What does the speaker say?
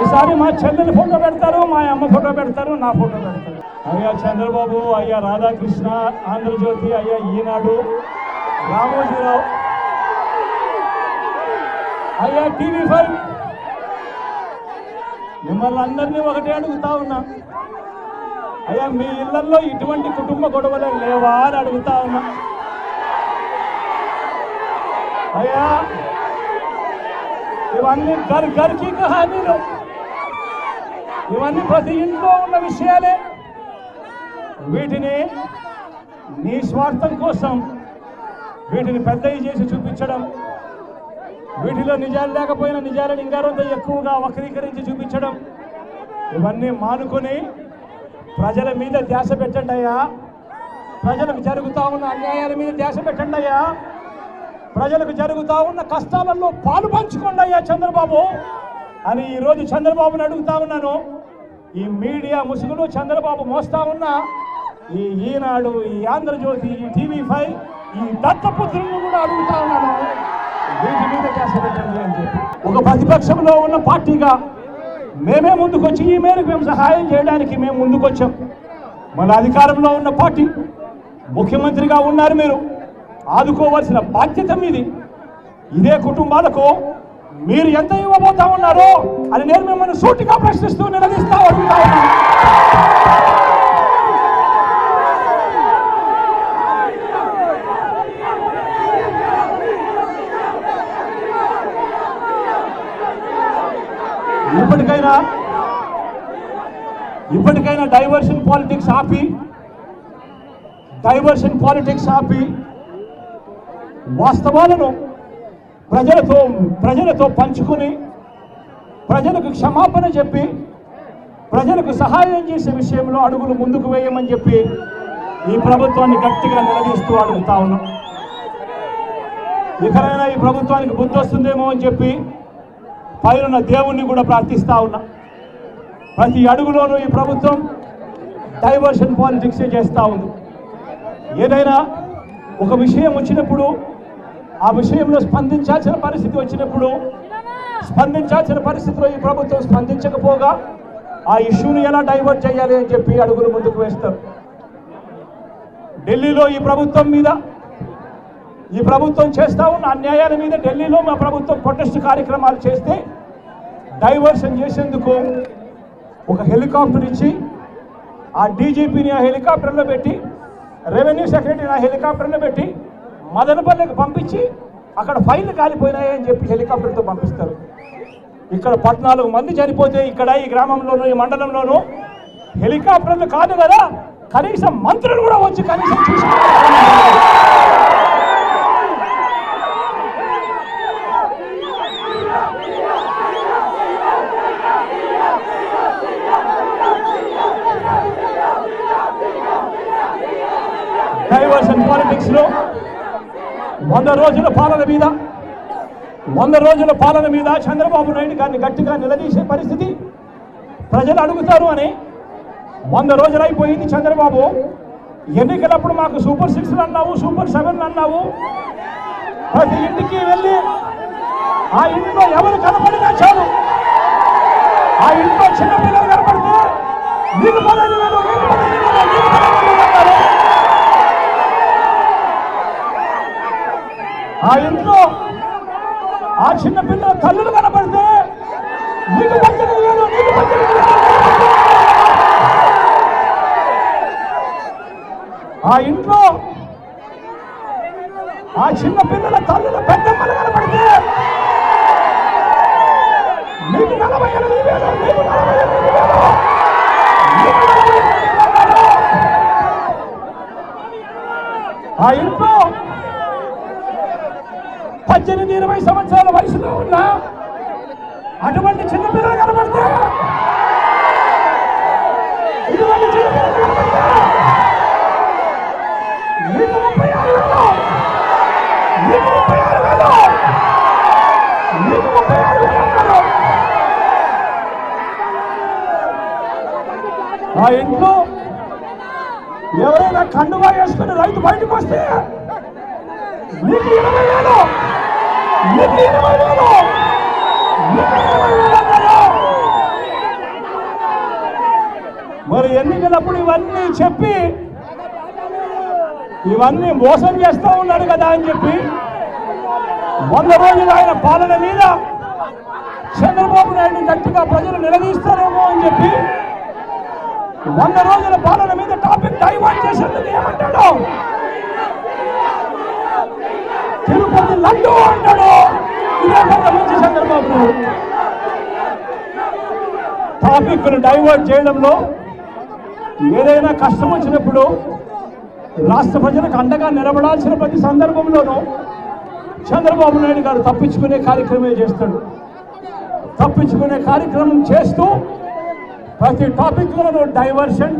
ఈసారి మా చెల్లెలు ఫోటో పెడతారు, మా అమ్మ ఫోటో పెడతారు, నా ఫోటో పెడతారు. అయ్యా చంద్రబాబు, అయ్యా రాధాకృష్ణ, ఆంధ్రజ్యోతి, అయ్యా ఈనాడు, రామోజీరావు, అయ్యా TV5, మిమ్మల్ని అందరినీ ఒకటే అడుగుతా ఉన్నా. అయ్యా మీ ఇళ్లలో ఇటువంటి కుటుంబ గొడవలే లేవా అని అడుగుతా ఉన్నా. అయ్యా ఇవన్నీ గర్కి కహానీలు, ఇవన్నీ ప్రతి ఇంట్లో ఉన్న విషయాలే. వీటిని నీ స్వార్థం కోసం వీటిని పెద్దవి చేసి చూపించడం, వీటిలో నిజాలు లేకపోయినా నిజాలను ఇంకారంత ఎక్కువగా వక్రీకరించి చూపించడం, ఇవన్నీ మానుకొని ప్రజల మీద ధ్యాస పెట్టండి అయ్యా. ప్రజలకు జరుగుతూ ఉన్న అన్యాయాల మీద ధ్యాస పెట్టండి అయ్యా. ప్రజలకు జరుగుతూ ఉన్న కష్టాలలో పాలు పంచుకోండి అయ్యా చంద్రబాబు అని ఈరోజు చంద్రబాబుని అడుగుతా ఉన్నాను. ఈ మీడియా ముసుగులు చంద్రబాబు మోస్తా ఉన్న ఈ ఈనాడు, ఈ ఆంధ్రజ్యోతి, ఈ TV5, ఈ దత్తపుత్రులను కూడా అడుగుతా ఉన్నాను, వీటి మీద ధ్యాస పెట్టండి అని చెప్పి. ఒక ప్రతిపక్షంలో ఉన్న పార్టీగా మేమే ముందుకొచ్చి ఈ మేరకు మేము సహాయం చేయడానికి మేము ముందుకొచ్చాం. మన అధికారంలో ఉన్న పార్టీ, ముఖ్యమంత్రిగా ఉన్నారు మీరు, ఆదుకోవాల్సిన బాధ్యత మీది. ఇదే కుటుంబాలకు మీరు ఎంత ఇవ్వబోతా ఉన్నారో అని నేను మిమ్మల్ని సూటిగా ప్రశ్నిస్తూ నిలదీస్తా అడుగుతా ఉన్నాను. ఇప్పటికైనా డైవర్షన్ పాలిటిక్స్ ఆపి వాస్తవాలను ప్రజలతో పంచుకుని ప్రజలకు క్షమాపణ చెప్పి ప్రజలకు సహాయం చేసే విషయంలో అడుగులు ముందుకు వేయమని చెప్పి ఈ ప్రభుత్వాన్ని గట్టిగా నిలదీస్తూ అడుగుతా ఉన్నాం. ఇకనైనా ఈ ప్రభుత్వానికి బుద్ధి వస్తుందేమో అని చెప్పి పైన దేవుణ్ణి కూడా ప్రార్థిస్తా ఉన్నా. ప్రతి అడుగులోనూ ఈ ప్రభుత్వం డైవర్షన్ పాలిటిక్స్ చేస్తూ ఉంది. ఏదైనా ఒక విషయం వచ్చినప్పుడు ఆ విషయంలో స్పందించాల్సిన పరిస్థితి వచ్చినప్పుడు స్పందించాల్సిన పరిస్థితిలో ఈ ప్రభుత్వం స్పందించకపోగా ఆ ఇష్యూని ఎలా డైవర్ట్ చేయాలి అని చెప్పి అడుగులు ముందుకు వేస్తారు. ఢిల్లీలో ఈ ప్రభుత్వం చేస్తూ ఉన్న అన్యాయాల మీద ఢిల్లీలో మా ప్రభుత్వం ప్రొటెస్ట్ కార్యక్రమాలు చేస్తే డైవర్షన్ చేసేందుకు ఒక హెలికాప్టర్ ఇచ్చి ఆ డీజీపీని ఆ హెలికాప్టర్లో పెట్టి, రెవెన్యూ సెక్రటరీని ఆ హెలికాప్టర్లో పెట్టి మదనపల్లికి పంపించి అక్కడ ఫైళ్లు కాలిపోయినాయని చెప్పి హెలికాప్టర్తో పంపిస్తారు. ఇక్కడ 14 మంది చనిపోతే ఇక్కడ ఈ గ్రామంలోనూ ఈ మండలంలోనూ హెలికాప్టర్లు కాదు కదా, కనీసం మంత్రులు కూడా వచ్చి కనీసం చూసుకుంటారు. డైవర్షన్ పాలిటిక్స్ లో 100 రోజుల పాలన మీద చంద్రబాబు నాయుడు గారిని గట్టిగా నిలదీసే పరిస్థితి ప్రజలు అడుగుతారు అని 100 రోజులు అయిపోయింది. చంద్రబాబు ఎన్నికలప్పుడు మాకు సూపర్ 6 అన్నావు, సూపర్ 7 అన్నావు. ప్రతి ఇంటికి వెళ్ళి ఆ ఇంట్లో ఎవరు కనపడినా చాలు, ఆ ఇంట్లో చిన్నపిల్లలు కనపడితే నీకు పదవి లేదు, ఆ ఇంట్లో ఆ చిన్న పిల్లల తల్లులు కనపడితే నీకు పచ్చడి లేదు, నీకు పచ్చడి లేదు. ఆ ఇంట్లో ఆ చిన్న పిల్లల తల్లుల పెద్దమ్మలు కనపడితే నీకు 48,000, నీకు 48,000, ఆ ఇంట్లో 18-20 సంవత్సరాల వయసులో ఉన్న అటువంటి చిన్నపిల్లలు కనబడితే, ఇటువంటి చిన్నపిల్లలు కనబడితే నీకు 36,000, నీకు 36,000, నీకు 36,000. ఆ ఇంట్లో ఎవరైనా కండువా వేసుకుని రైతు బయటకు వస్తే నీకు 20,000, నీకు 20,000, నీకు 20,000 అన్నారు. ఉన్నప్పుడు ఇవన్నీ చెప్పి ఇవన్నీ మోసం చేస్తూ ఉన్నాడు కదా అని చెప్పి 100 రోజులు ఆయన పాలన మీద చంద్రబాబు నాయుడు గట్టిగా ప్రజలు నిలదీస్తారేమో అని చెప్పి 100 రోజుల పాలన మీద టాపిక్ డైవర్ట్ చేసేందుకు ఏమంటాడు? తిరుపతి లడ్డు అంటాడు. ఇదే పెద్ద మంచి చంద్రబాబు. టాపిక్ ను డైవర్ట్ చేయడంలో ఏదైనా కష్టం వచ్చినప్పుడు రాష్ట్ర ప్రజలకు అండగా నిలబడాల్సిన ప్రతి సందర్భంలోనూ చంద్రబాబు నాయుడు గారు తప్పించుకునే కార్యక్రమే చేస్తాడు. తప్పించుకునే కార్యక్రమం చేస్తూ ప్రతి టాపిక్లోనూ డైవర్షన్.